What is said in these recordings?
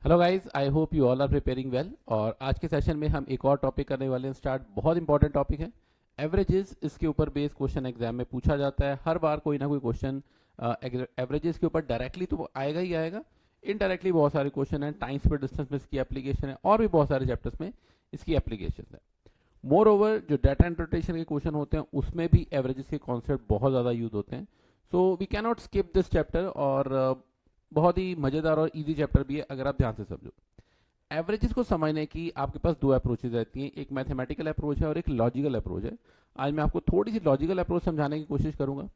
Hello guys, I hope you all are preparing well. और आज के सेशन में हम एक और टॉपिक करने वाले हैं स्टार्ट। बहुत इंपॉर्टेंट टॉपिक है एवरेजेस। इसके ऊपर बेस्ड क्वेश्चन एग्जाम में पूछा जाता है हर बार कोई ना कोई क्वेश्चन। एवरेजेस के ऊपर डायरेक्टली तो वो आएगा ही आएगा, इनडायरेक्टली बहुत सारे क्वेश्चन हैं। टाइम्स पर डिस्टेंस में इसकी एप्लीकेशन है और भी बहुत सारे चैप्टर्स में इसकी एप्लीकेशन है। मोर ओवर जो डाटा इंटरप्रिटेशन के क्वेश्चन होते हैं उसमें भी एवरेजेस के कॉन्सेप्ट बहुत ज़्यादा यूज होते हैं। So we can not skip this chapter. और बहुत ही मज़ेदार और इजी चैप्टर भी है अगर आप ध्यान से समझो। एवरेजेस को समझने की आपके पास दो अप्रोचेज रहती हैं, एक मैथमेटिकल अप्रोच है और एक लॉजिकल अप्रोच है। आज मैं आपको थोड़ी सी लॉजिकल अप्रोच समझाने की कोशिश करूंगा,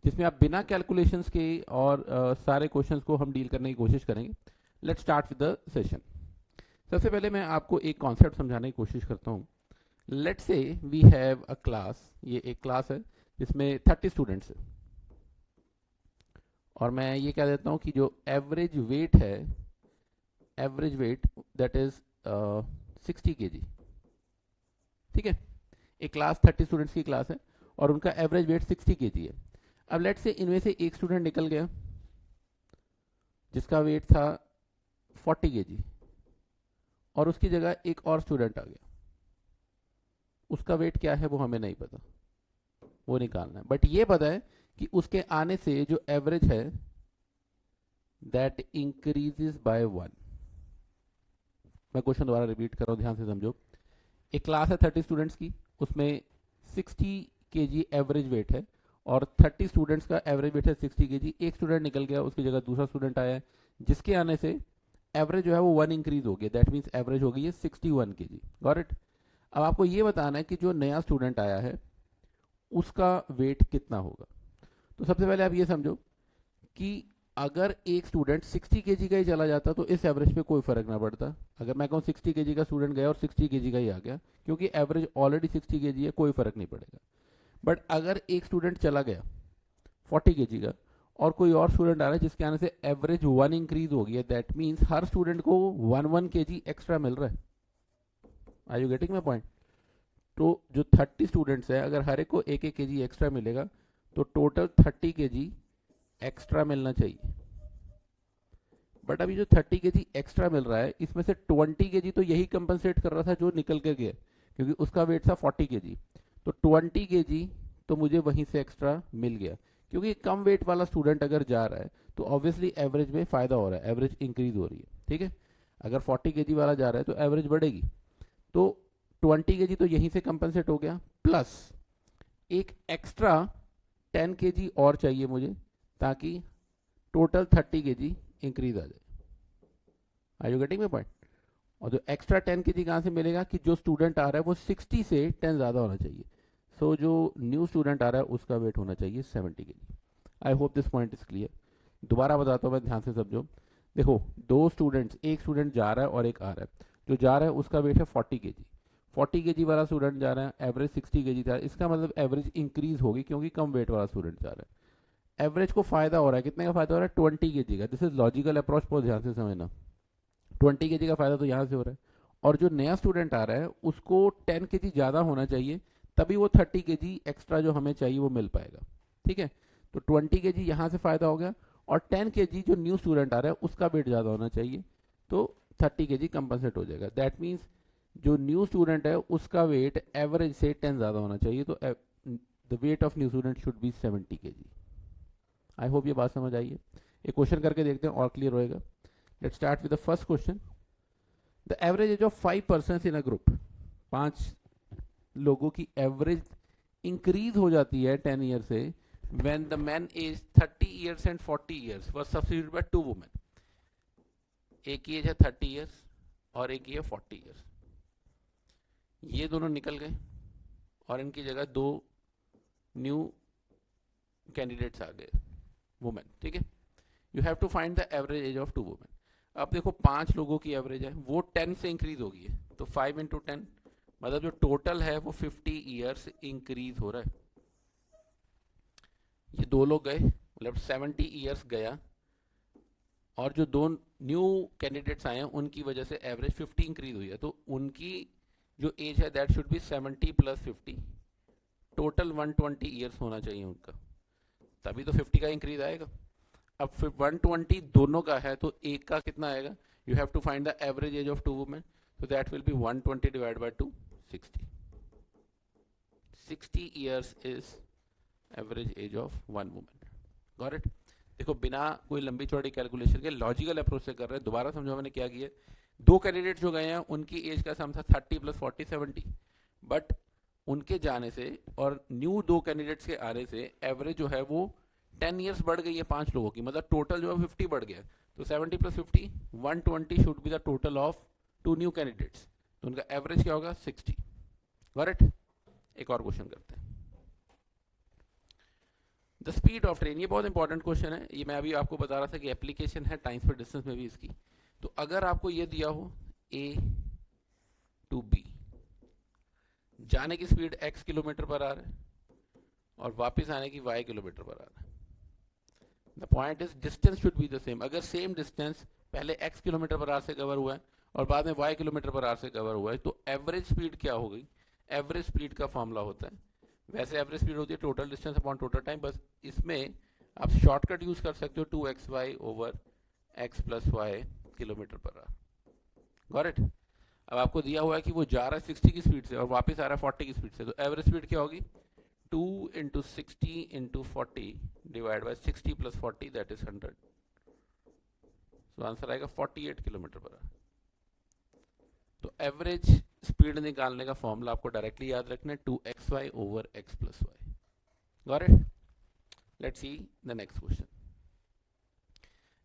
जिसमें आप बिना कैलकुलेशंस के और सारे क्वेश्चंस को हम डील करने की कोशिश करेंगे। Let's start with the session. सबसे पहले मैं आपको एक कॉन्सेप्ट समझाने की कोशिश करता हूँ। Let's say we have a class, ये एक क्लास है जिसमें 30 स्टूडेंट्स है। और मैं ये कह देता हूँ कि जो एवरेज वेट है, average weight that is 60 kg। ठीक है, एक क्लास 30 स्टूडेंट्स की क्लास है और उनका एवरेज वेट 60 kg है। अब लेट्स से इनमें से एक स्टूडेंट निकल गया जिसका वेट था 40 kg, और उसकी जगह एक और स्टूडेंट आ गया। उसका वेट क्या है वो हमें नहीं पता, वो निकालना है। बट ये पता है कि उसके आने से जो एवरेज है दैट इंक्रीजेस बाय 1। मैं क्वेश्चन दोबारा रिपीट कर रहा हूँ, ध्यान से समझो। एक क्लास है 30 स्टूडेंट्स की, उसमें 60 kg एवरेज वेट है और 30 स्टूडेंट्स का एवरेज वेट है 60 kg। एक स्टूडेंट निकल गया, उसकी जगह दूसरा स्टूडेंट आया है, जिसके आने से एवरेज जो है वो 1 इंक्रीज हो गया। दैट मीन्स एवरेज हो गई है 61 kg। Got it. अब आपको ये बताना है कि जो नया स्टूडेंट आया है उसका वेट कितना होगा। तो सबसे पहले आप ये समझो कि अगर एक स्टूडेंट 60 kg का ही चला जाता तो इस एवरेज पे कोई फर्क ना पड़ता। अगर मैं कहूँ 60 kg का स्टूडेंट गया और 60 kg का ही आ गया, क्योंकि एवरेज ऑलरेडी 60 kg है, कोई फर्क नहीं पड़ेगा। बट अगर एक स्टूडेंट चला गया 40 kg का और कोई और स्टूडेंट आ रहा है जिसके आने से एवरेज 1 इंक्रीज हो गया, दैट मीन्स हर स्टूडेंट को 1 kg एक्स्ट्रा मिल रहा है। Are you getting my point? तो जो 30 स्टूडेंट्स है, अगर हर एक को एक एक kg एक्स्ट्रा मिलेगा तो टोटल 30 kg एक्स्ट्रा मिलना चाहिए। बट अभी जो 30 kg एक्स्ट्रा मिल रहा है इसमें से 20 kg तो यही कंपनसेट कर रहा था जो निकल के गया, क्योंकि उसका वेट था 40 kg। तो 20 kg तो मुझे वहीं से एक्स्ट्रा मिल गया, क्योंकि कम वेट वाला स्टूडेंट अगर जा रहा है तो ऑब्वियसली एवरेज में फायदा हो रहा है, एवरेज इंक्रीज हो रही है। ठीक है, अगर 40 kg वाला जा रहा है तो एवरेज बढ़ेगी। तो 20 kg तो यहीं से कंपनसेट हो गया, प्लस एक एक्स्ट्रा 10 kg और चाहिए मुझे, ताकि टोटल 30 kg इंक्रीज आ जाए। Are you getting my point? और जो एक्स्ट्रा 10 kg कहाँ से मिलेगा कि जो स्टूडेंट आ रहा है वो 60 से 10 ज़्यादा होना चाहिए। सो जो न्यू स्टूडेंट आ रहा है उसका वेट होना चाहिए 70 kg। I hope this point is clear. दोबारा बताता हूँ मैं, ध्यान से समझो। देखो, दो स्टूडेंट्स, एक स्टूडेंट जा रहा है और एक आ रहा है। जो जा रहा है उसका वेट है 40 kg। 40 kg वाला स्टूडेंट जा रहा है, एवरेज 60 kg था, इसका मतलब एवरेज इंक्रीज होगी क्योंकि कम वेट वाला स्टूडेंट जा रहा है। एवरेज को फायदा हो रहा है, कितने का फायदा हो रहा है? 20 kg का। दिस इज लॉजिकल अप्रोच, बहुत ध्यान से समझना। 20 kg का फायदा तो यहाँ से हो रहा है, और जो नया स्टूडेंट आ रहा है उसको 10 kg ज़्यादा होना चाहिए, तभी वो 30 kg एक्स्ट्रा जो हमें चाहिए वो मिल पाएगा। ठीक है, तो 20 kg यहाँ से फायदा हो गया, और 10 kg जो न्यू स्टूडेंट आ रहा है उसका वेट ज़्यादा होना चाहिए, तो 30 kg कंपनसेट हो जाएगा। दैट मीन्स जो न्यू स्टूडेंट है उसका वेट एवरेज से 10 ज़्यादा होना चाहिए, तो the weight of new student should be 70 kg। I hope ये बात समझ आई है। एक क्वेश्चन करके देखते हैं और क्लियर होएगा। Let's start with the first question. The average age of 5 person in a group. 5 लोगों की एवरेज इंक्रीज हो जाती है 10 ईयर से when the man age 30 years and 40 years were substituted by 2 women. एक की एज है 30 ईयर्स और एक की है 40 ईयर्स। ये दोनों निकल गए और इनकी जगह दो न्यू कैंडिडेट्स आ गए, वुमेन। ठीक है, you have to find the average age of 2 women. अब देखो, 5 लोगों की एवरेज है वो 10 से इंक्रीज हो गई है, तो 5 इंटू 10 मतलब जो टोटल है वो 50 ईयर्स इंक्रीज हो रहा है। ये दो लोग गए मतलब 70 ईयर्स गया, और जो दो न्यू कैंडिडेट्स आए हैं उनकी वजह से एवरेज 50 इंक्रीज हुई है, तो उनकी जो एज है that should be 70 plus 50, total 120 years होना चाहिए उनका, तभी तो 50 का इंक्रीज आएगा। अब फिर 120 दोनों का है तो एक का कितना आएगा? you have to find the average age of two women, so that will be 120 divided by 2, 60. 60 years is average age of one woman. Got it? देखो बिना कोई लंबी चौड़ी कैलकुलेशन के लॉजिकल अप्रोच से कर रहे हैं. दोबारा समझो मैंने क्या किया. दो कैंडिडेट जो गए हैं उनकी एज का सम था 30 + 40 70, बट उनके जाने से और न्यू दो कैंडिडेट्स के आने से एवरेज जो है वो 10 इयर्स बढ़ गई है 5 लोगों की, मतलब टोटल जो है 50 बढ़ गया. तो 70 + 50 120 should be the total of two new candidates. तो उनका एवरेज क्या होगा 60. Got it? एक और क्वेश्चन करते हैं. The speed of train. ये बहुत इंपॉर्टेंट क्वेश्चन है. ये मैं अभी आपको बता रहा था कि एप्लीकेशन है टाइम्स पर डिस्टेंस में भी इसकी. तो अगर आपको ये दिया हो A to B, जाने की स्पीड x किलोमीटर पर आ रहा है और वापस आने की y किलोमीटर पर आ रहा है. The point is distance should be the same. अगर सेम डिस्टेंस पहले x किलोमीटर पर आवर से कवर हुआ है और बाद में y किलोमीटर पर आवर से कवर हुआ है, तो एवरेज स्पीड क्या हो गई? एवरेज स्पीड का फॉर्मूला होता है, वैसे एवरेज स्पीड होती है total distance upon total time. बस इसमें आप शॉर्टकट यूज कर सकते हो 2xy over x + y kilometre per hour. Got it? अब आपको दिया हुआ है कि वो जा रहा है 60 की स्पीड से और वापस आ रहा है 40 की स्पीड से, तो एवरेज स्पीड क्या होगी? 2 × 60 × 40 डिवाइड बाय 60 + 40, दैट इज 100. तो आंसर आएगा 48 किलोमीटर पर आवर. तो एवरेज स्पीड निकालने का फॉर्मूला आपको डायरेक्टली याद रखना है 2xy over x + y. Got it? Let's see the next question.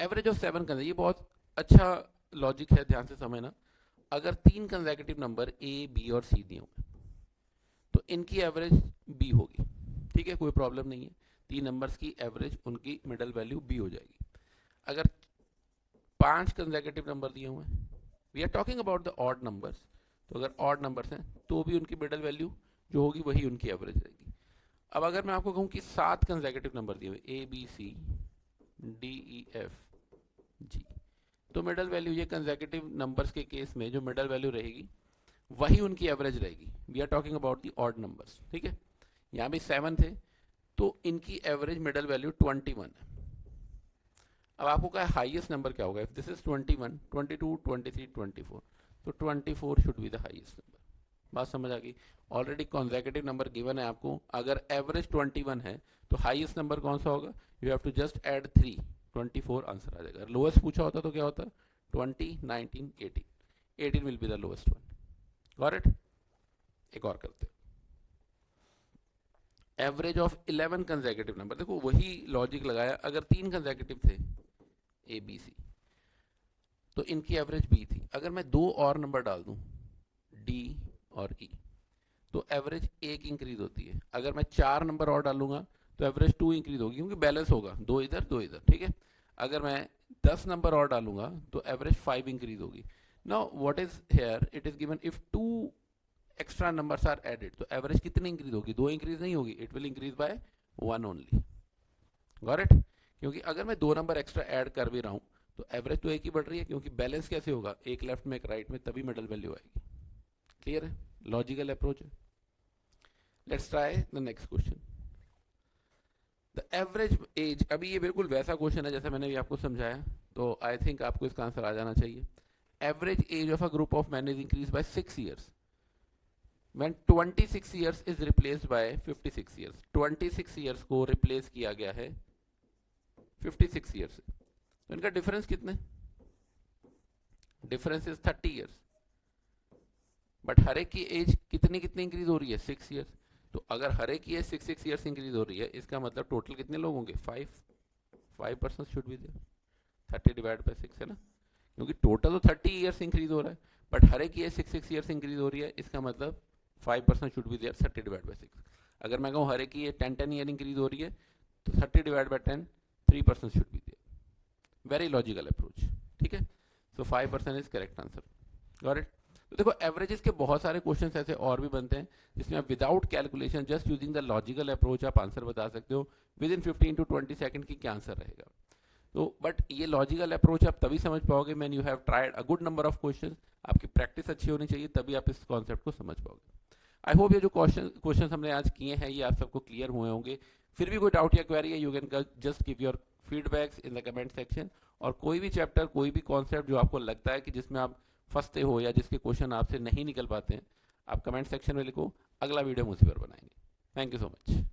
Average of 7 का, ये बहुत अच्छा लॉजिक है, ध्यान से समझना. अगर 3 कंसेक्यूटिव नंबर A, B और C दिए होंगे तो इनकी एवरेज B होगी. ठीक है, कोई प्रॉब्लम नहीं है. 3 नंबर्स की एवरेज उनकी मिडल वैल्यू B हो जाएगी. अगर 5 कंसेक्यूटिव नंबर दिए हुए हैं, we are talking about the odd numbers, तो अगर ऑड नंबर्स हैं तो भी उनकी मिडल वैल्यू जो होगी वही उनकी एवरेज रहेगी. अब अगर मैं आपको कहूँ कि 7 कंसेक्यूटिव नंबर दिए हुए A, B, C, D, E, F, G, तो मिडल वैल्यू ये कंसेक्यूटिव नंबर्स के केस में जो मिडल वैल्यू रहेगी वही उनकी एवरेज रहेगी. We are talking about the odd numbers. ठीक है, यहाँ भी 7 थे तो इनकी एवरेज मिडल वैल्यू 21 है. अब आपको क्या हाईएस्ट नंबर क्या होगा? इफ दिस इज 21, 22, 23, 24, तो 24 should be the highest number. बात समझ आ गई? ऑलरेडी कॉन्सेक्यूटिव नंबर गिवन है आपको. अगर एवरेज 21 है तो हाईएस्ट नंबर कौन सा होगा? You have to just add 3, 24 answer आ जाएगा. लोएस्ट पूछा होता तो क्या होता? 20, 19, 18. 18 will be the lowest one. Got it? एक और करते. Average of 11 consecutive number. देखो वही लॉजिक लगाया. अगर 3 कंसेक्यूटिव थे A, B, C, तो इनकी एवरेज B थी. अगर मैं 2 और नंबर डाल दूं D और E, तो एवरेज 1 इंक्रीज होती है. अगर मैं 4 नंबर और डालूंगा तो एवरेज 2 इंक्रीज होगी, क्योंकि बैलेंस होगा, 2 इधर 2 इधर. ठीक है. अगर मैं 10 नंबर और डालूंगा तो एवरेज 5 इंक्रीज होगी. Now what is here? It is given if 2 extra numbers are added, तो एवरेज कितनी इंक्रीज होगी? 2 इंक्रीज नहीं होगी. It will increase by 1 only. Got it? क्योंकि अगर मैं 2 नंबर एक्स्ट्रा ऐड कर भी रहा हूं तो एवरेज तो 1 ही बढ़ रही है, क्योंकि बैलेंस कैसे होगा? एक लेफ्ट में एक राइट में, तभी मिडल वैल्यू आएगी. क्लियर है? लॉजिकल अप्रोच है. Let's try the next question. The average as. अभी ये बिल्कुल वैसा क्वेश्चन है जैसा मैंने भी आपको समझाया, तो आई थिंक आपको इसका आंसर आ जाना चाहिए. Average age of a group of man is increase by 6 years when 26 years is replaced by 56 years. 26 years को रिप्लेस किया गया है 56 years से. तो इनका डिफरेंस कितने? Difference is 30 years. बट हर एक की एज कितनी कितनी इंक्रीज हो रही है? 6 years. तो अगर हर एक की एज 6 years इंक्रीज हो रही है, इसका मतलब टोटल कितने लोग होंगे? 5% should be there. 30 divide by 6 है ना, क्योंकि टोटल तो 30 years इंक्रीज हो रहा है, बट हर एक की एज 6 years इंक्रीज हो रही है. इसका मतलब 5% should be there 30 divide by 6. अगर मैं कहूँ हर एक की 10 year इंक्रीज हो रही है तो 30 divide by 10 3% should be there. Very logical approach. ठीक है. So 5% is correct answer. Got it? तो देखो एवरेजेस के बहुत सारे क्वेश्चंस ऐसे और भी बनते हैं जिसमें आप without calculation just using the logical approach आप आंसर बता सकते हो विद इन 15 to 20 सेकंड की क्या आंसर रहेगा. तो बट ये लॉजिकल अप्रोच आप तभी समझ पाओगे when you have tried a good number of questions. आपकी प्रैक्टिस अच्छी होनी चाहिए, तभी आप इस कॉन्सेप्ट को समझ पाओगे. आई होप ये जो क्वेश्चन हमने आज किए हैं ये आप सबको क्लियर हुए होंगे. फिर भी कोई डाउट या क्वेरी है, you can just give your feedbacks in the comment section. और कोई भी चैप्टर, कोई भी कॉन्सेप्ट जो आपको लगता है कि जिसमें आप फंसते हो या जिसके क्वेश्चन आपसे नहीं निकल पाते हैं, आप कमेंट सेक्शन में लिखो, अगला वीडियो हम उसी पर बनाएंगे। Thank you so much.